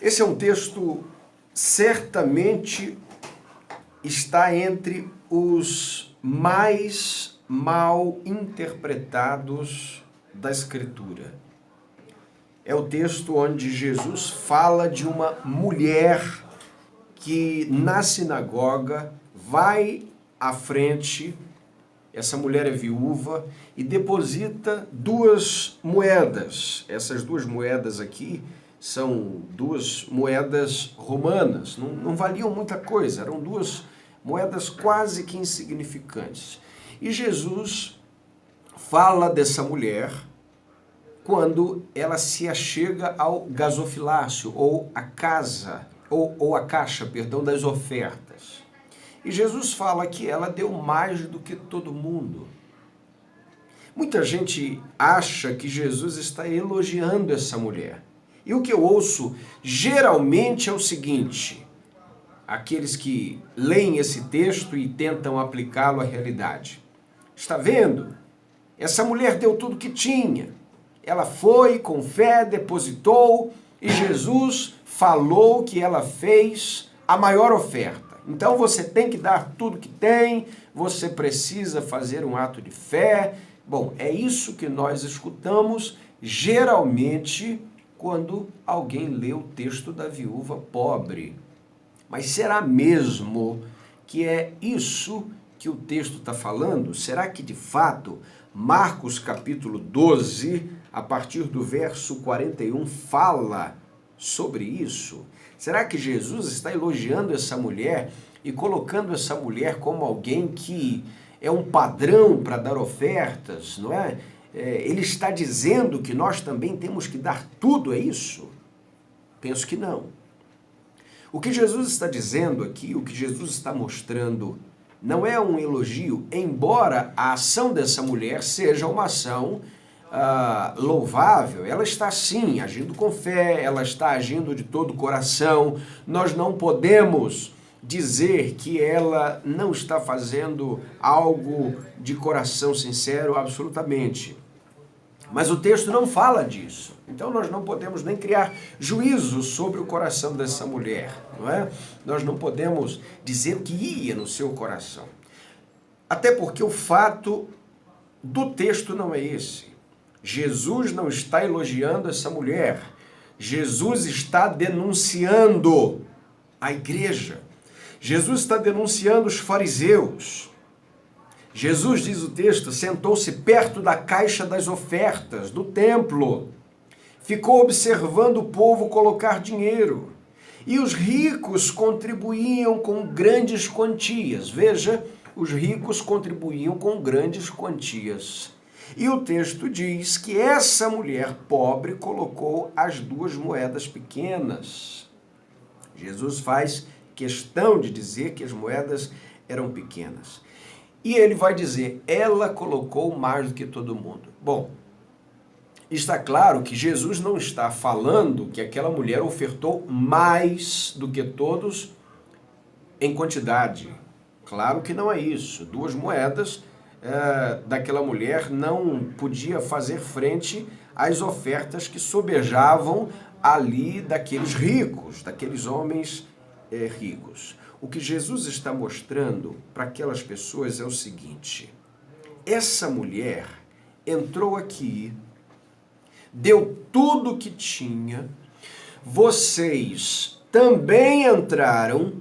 Esse é um texto, certamente está entre os mais mal interpretados da Escritura. É o texto onde Jesus fala de uma mulher que na sinagoga vai à frente, essa mulher é viúva, e deposita 2 moedas. Essas 2 moedas aqui são 2 moedas romanas, não valiam muita coisa, eram 2 moedas quase que insignificantes. E Jesus fala dessa mulher quando ela se achega ao gasofilácio, ou a casa, ou a caixa, perdão, das ofertas. E Jesus fala que ela deu mais do que todo mundo. Muita gente acha que Jesus está elogiando essa mulher. E o que eu ouço geralmente é o seguinte: aqueles que leem esse texto e tentam aplicá-lo à realidade. Está vendo? Essa mulher deu tudo que tinha. Ela foi com fé, depositou, e Jesus falou que ela fez a maior oferta. Então você tem que dar tudo que tem, você precisa fazer um ato de fé. Bom, é isso que nós escutamos geralmente quando alguém lê o texto da viúva pobre. Mas será mesmo que é isso que o texto está falando? Será que de fato Marcos capítulo 12, a partir do verso 41, fala sobre isso? Será que Jesus está elogiando essa mulher e colocando essa mulher como alguém que é um padrão para dar ofertas, não é? Ele está dizendo que nós também temos que dar tudo, é isso? Penso que não. O que Jesus está dizendo aqui, o que Jesus está mostrando, não é um elogio, embora a ação dessa mulher seja uma ação louvável. Ela está sim agindo com fé, ela está agindo de todo o coração. Nós não podemos dizer que ela não está fazendo algo de coração sincero, absolutamente. Mas o texto não fala disso. Então nós não podemos nem criar juízo sobre o coração dessa mulher, não é? Nós não podemos dizer o que ia no seu coração. Até porque o fato do texto não é esse. Jesus não está elogiando essa mulher. Jesus está denunciando a igreja. Jesus está denunciando os fariseus. Jesus, diz o texto, sentou-se perto da caixa das ofertas do templo. Ficou observando o povo colocar dinheiro. E os ricos contribuíam com grandes quantias. Veja, os ricos contribuíam com grandes quantias. E o texto diz que essa mulher pobre colocou as 2 moedas pequenas. Jesus faz questão de dizer que as moedas eram pequenas. E ele vai dizer, ela colocou mais do que todo mundo. Bom, está claro que Jesus não está falando que aquela mulher ofertou mais do que todos em quantidade. Claro que não é isso. 2 moedas daquela mulher não podia fazer frente às ofertas que sobejavam ali daqueles ricos, daqueles homens ricos. O que Jesus está mostrando para aquelas pessoas é o seguinte: essa mulher entrou aqui, deu tudo o que tinha, vocês também entraram,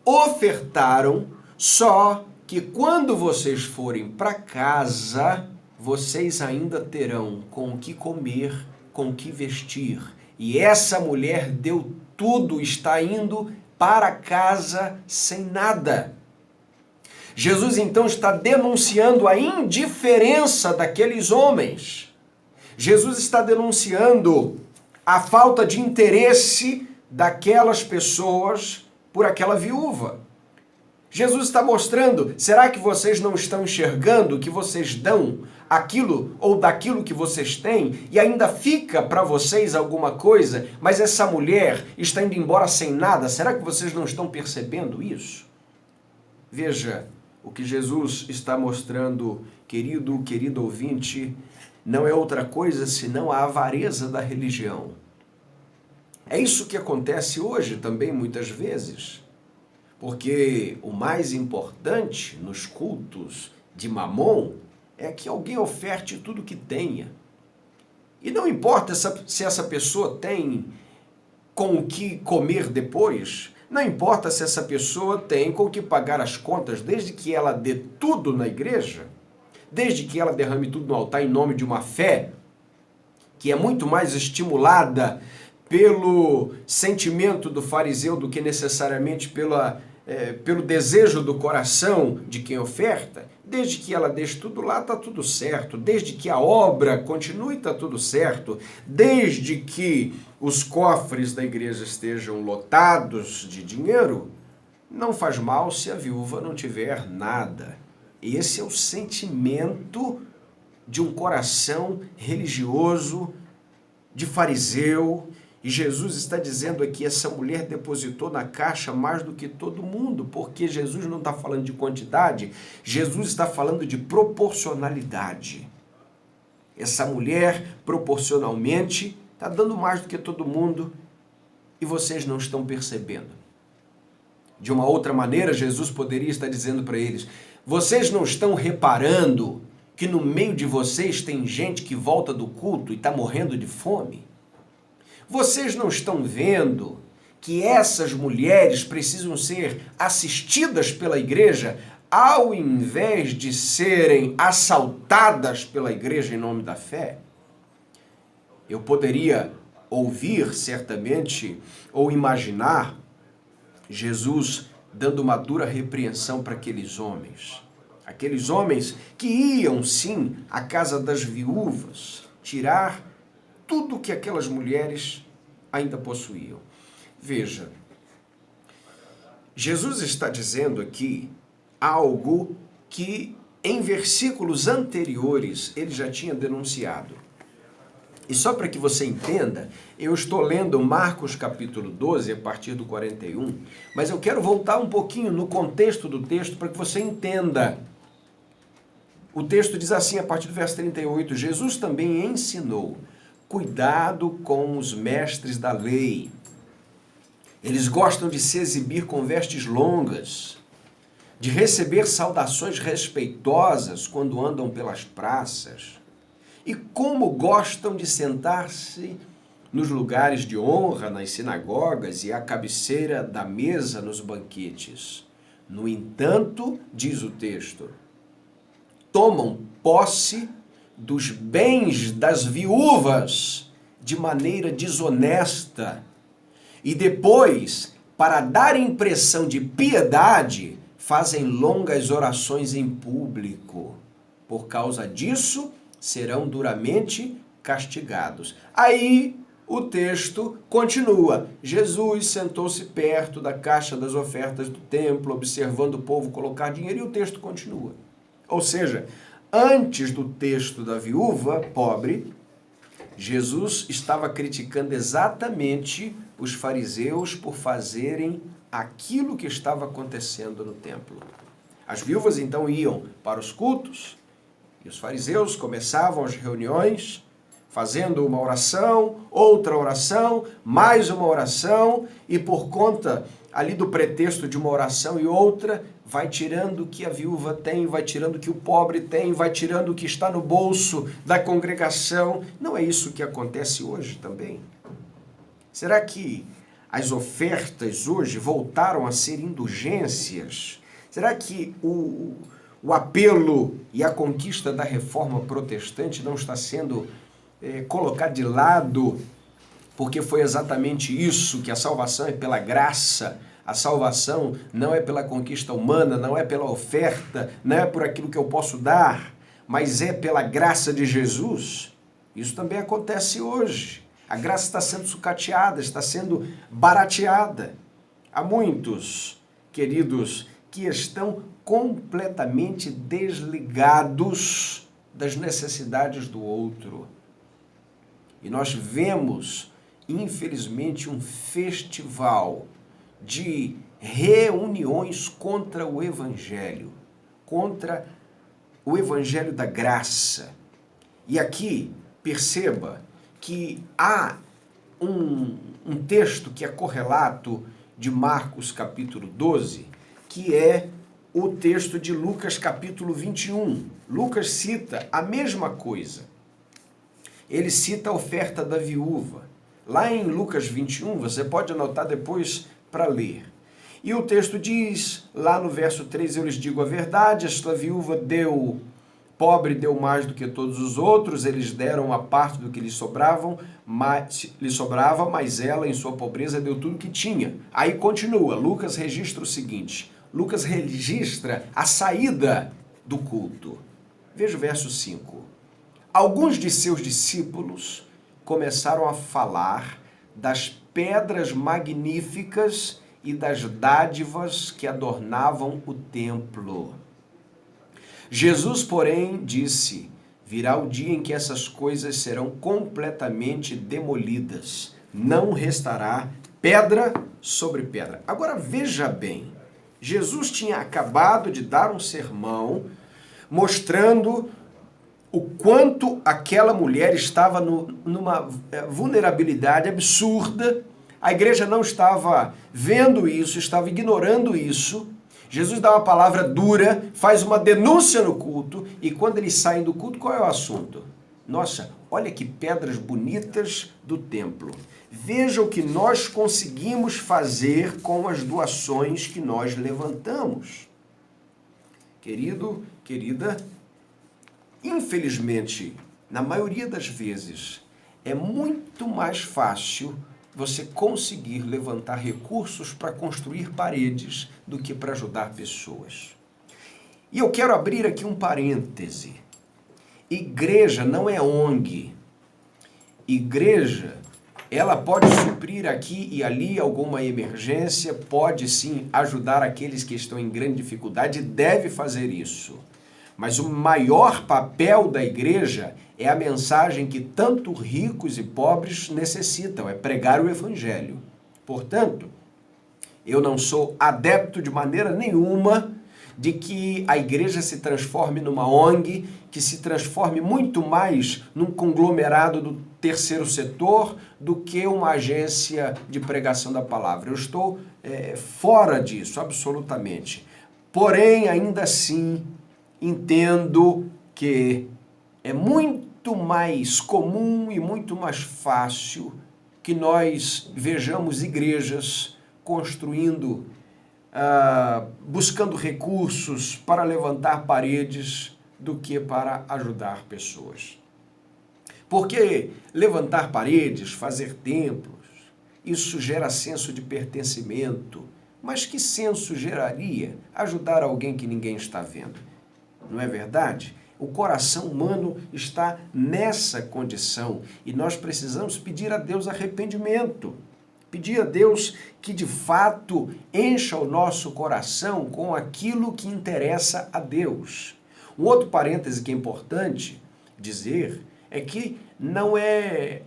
ofertaram, só que quando vocês forem para casa, vocês ainda terão com o que comer, com o que vestir. E essa mulher deu tudo, está indo para casa sem nada. Jesus então está denunciando a indiferença daqueles homens. Jesus está denunciando a falta de interesse daquelas pessoas por aquela viúva. Jesus está mostrando, será que vocês não estão enxergando que vocês dão aquilo ou daquilo que vocês têm e ainda fica para vocês alguma coisa, mas essa mulher está indo embora sem nada? Será que vocês não estão percebendo isso? Veja, o que Jesus está mostrando, querido ouvinte, não é outra coisa senão a avareza da religião. É isso que acontece hoje também muitas vezes, porque o mais importante nos cultos de Mamon é que alguém oferte tudo que tenha. E não importa se essa pessoa tem com o que comer depois, não importa se essa pessoa tem com o que pagar as contas, desde que ela dê tudo na igreja, desde que ela derrame tudo no altar em nome de uma fé que é muito mais estimulada pelo sentimento do fariseu do que necessariamente pelo desejo do coração de quem oferta. Desde que ela deixe tudo lá, está tudo certo. Desde que a obra continue, está tudo certo. Desde que os cofres da igreja estejam lotados de dinheiro, não faz mal se a viúva não tiver nada. Esse é o sentimento de um coração religioso, de fariseu. E Jesus está dizendo aqui, essa mulher depositou na caixa mais do que todo mundo, porque Jesus não está falando de quantidade, Jesus está falando de proporcionalidade. Essa mulher, proporcionalmente, está dando mais do que todo mundo e vocês não estão percebendo. De uma outra maneira, Jesus poderia estar dizendo para eles, vocês não estão reparando que no meio de vocês tem gente que volta do culto e está morrendo de fome? Vocês não estão vendo que essas mulheres precisam ser assistidas pela igreja ao invés de serem assaltadas pela igreja em nome da fé? Eu poderia ouvir, certamente, ou imaginar Jesus dando uma dura repreensão para aqueles homens. Aqueles homens que iam, sim, à casa das viúvas, tirar tudo que aquelas mulheres ainda possuíam. Veja, Jesus está dizendo aqui algo que em versículos anteriores ele já tinha denunciado. E só para que você entenda, eu estou lendo Marcos capítulo 12, a partir do 41, mas eu quero voltar um pouquinho no contexto do texto para que você entenda. O texto diz assim, a partir do verso 38, Jesus também ensinou, cuidado com os mestres da lei. Eles gostam de se exibir com vestes longas, de receber saudações respeitosas quando andam pelas praças. E como gostam de sentar-se nos lugares de honra, nas sinagogas e à cabeceira da mesa nos banquetes. No entanto, diz o texto, tomam posse dos bens das viúvas de maneira desonesta e depois, para dar impressão de piedade, fazem longas orações em público. Por causa disso, serão duramente castigados. Aí o texto continua. Jesus sentou-se perto da caixa das ofertas do templo, observando o povo colocar dinheiro, e o texto continua. Ou seja, antes do texto da viúva pobre, Jesus estava criticando exatamente os fariseus por fazerem aquilo que estava acontecendo no templo. As viúvas então iam para os cultos e os fariseus começavam as reuniões fazendo uma oração, outra oração, mais uma oração, e por conta ali do pretexto de uma oração e outra, vai tirando o que a viúva tem, vai tirando o que o pobre tem, vai tirando o que está no bolso da congregação. Não é isso que acontece hoje também? Será que as ofertas hoje voltaram a ser indulgências? Será que o apelo e a conquista da reforma protestante não está sendo colocado de lado, porque foi exatamente isso, que a salvação é pela graça, a salvação não é pela conquista humana, não é pela oferta, não é por aquilo que eu posso dar, mas é pela graça de Jesus? Isso também acontece hoje. A graça está sendo sucateada, está sendo barateada. Há muitos, queridos, que estão completamente desligados das necessidades do outro. E nós vemos, infelizmente, um festival de reuniões contra o Evangelho da graça. E aqui, perceba que há um texto que é correlato de Marcos capítulo 12, que é o texto de Lucas capítulo 21. Lucas cita a mesma coisa. Ele cita a oferta da viúva. Lá em Lucas 21, você pode anotar depois para ler. E o texto diz, lá no verso 3, eu lhes digo a verdade, esta viúva pobre deu mais do que todos os outros, eles deram a parte do que lhe sobrava, mas ela, em sua pobreza, deu tudo que tinha. Aí continua, Lucas registra o seguinte, Lucas registra a saída do culto. Veja o verso 5. Alguns de seus discípulos começaram a falar das pedras magníficas e das dádivas que adornavam o templo. Jesus, porém, disse, virá o dia em que essas coisas serão completamente demolidas. Não restará pedra sobre pedra. Agora veja bem, Jesus tinha acabado de dar um sermão mostrando o quanto aquela mulher estava numa vulnerabilidade absurda. A igreja não estava vendo isso, estava ignorando isso. Jesus dá uma palavra dura, faz uma denúncia no culto, e quando eles saem do culto, qual é o assunto? Nossa, olha que pedras bonitas do templo. Veja o que nós conseguimos fazer com as doações que nós levantamos. Querido, querida, infelizmente, na maioria das vezes, é muito mais fácil você conseguir levantar recursos para construir paredes do que para ajudar pessoas. E eu quero abrir aqui um parêntese. Igreja não é ONG. Igreja, ela pode suprir aqui e ali alguma emergência, pode sim ajudar aqueles que estão em grande dificuldade, deve fazer isso. Mas o maior papel da igreja é a mensagem que tanto ricos e pobres necessitam, é pregar o evangelho. Portanto, eu não sou adepto de maneira nenhuma de que a igreja se transforme numa ONG, que se transforme muito mais num conglomerado do terceiro setor do que uma agência de pregação da palavra. Eu estou fora disso, absolutamente. Porém, ainda assim, entendo que é muito mais comum e muito mais fácil que nós vejamos igrejas construindo, buscando recursos para levantar paredes do que para ajudar pessoas. Porque levantar paredes, fazer templos, isso gera senso de pertencimento. Mas que senso geraria ajudar alguém que ninguém está vendo? Não é verdade? O coração humano está nessa condição e nós precisamos pedir a Deus arrependimento. Pedir a Deus que de fato encha o nosso coração com aquilo que interessa a Deus. Um outro parêntese que é importante dizer é que não é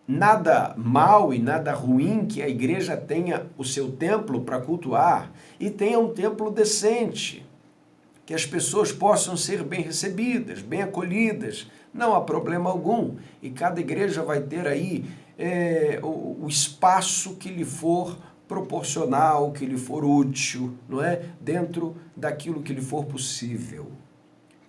nada mal e nada ruim que a igreja tenha o seu templo para cultuar e tenha um templo decente, que as pessoas possam ser bem recebidas, bem acolhidas, não há problema algum. E cada igreja vai ter aí o espaço que lhe for proporcional, que lhe for útil, não é? Dentro daquilo que lhe for possível.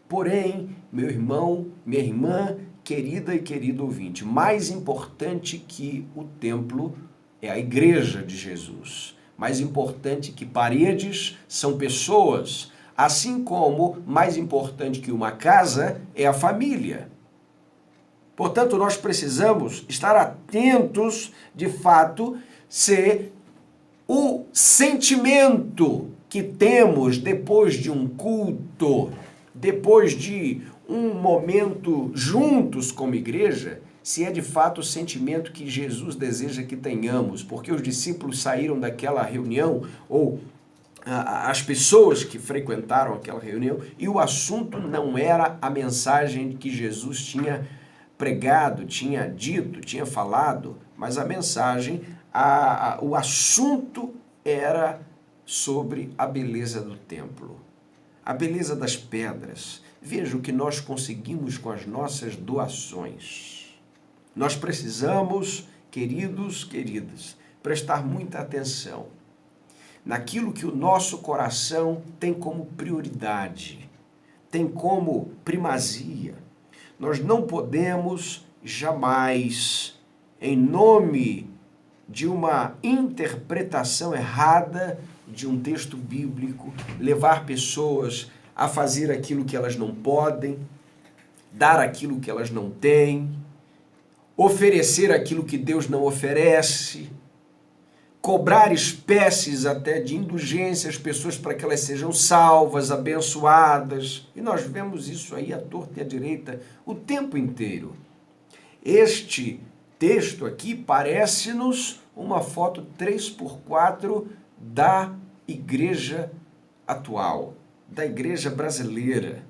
Porém, meu irmão, minha irmã, querida e querido ouvinte, mais importante que o templo é a igreja de Jesus. Mais importante que paredes são pessoas, assim como mais importante que uma casa é a família. Portanto, nós precisamos estar atentos, de fato, se o sentimento que temos depois de um culto, depois de um momento juntos como igreja, se é de fato o sentimento que Jesus deseja que tenhamos, porque os discípulos saíram daquela reunião, ou as pessoas que frequentaram aquela reunião, e o assunto não era a mensagem que Jesus tinha pregado, tinha dito, tinha falado, mas a mensagem, o assunto era sobre a beleza do templo, a beleza das pedras. Veja o que nós conseguimos com as nossas doações. Nós precisamos queridos, queridas, prestar muita atenção naquilo que o nosso coração tem como prioridade, tem como primazia. Nós não podemos jamais, em nome de uma interpretação errada de um texto bíblico, levar pessoas a fazer aquilo que elas não podem, dar aquilo que elas não têm, oferecer aquilo que Deus não oferece, cobrar espécies até de indulgência às pessoas para que elas sejam salvas, abençoadas. E nós vemos isso aí à torta e à direita o tempo inteiro. Este texto aqui parece-nos uma foto 3x4 da igreja atual, da igreja brasileira.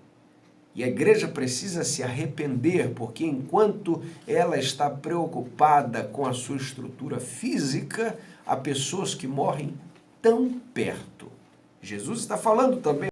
E a igreja precisa se arrepender, porque enquanto ela está preocupada com a sua estrutura física, há pessoas que morrem tão perto. Jesus está falando também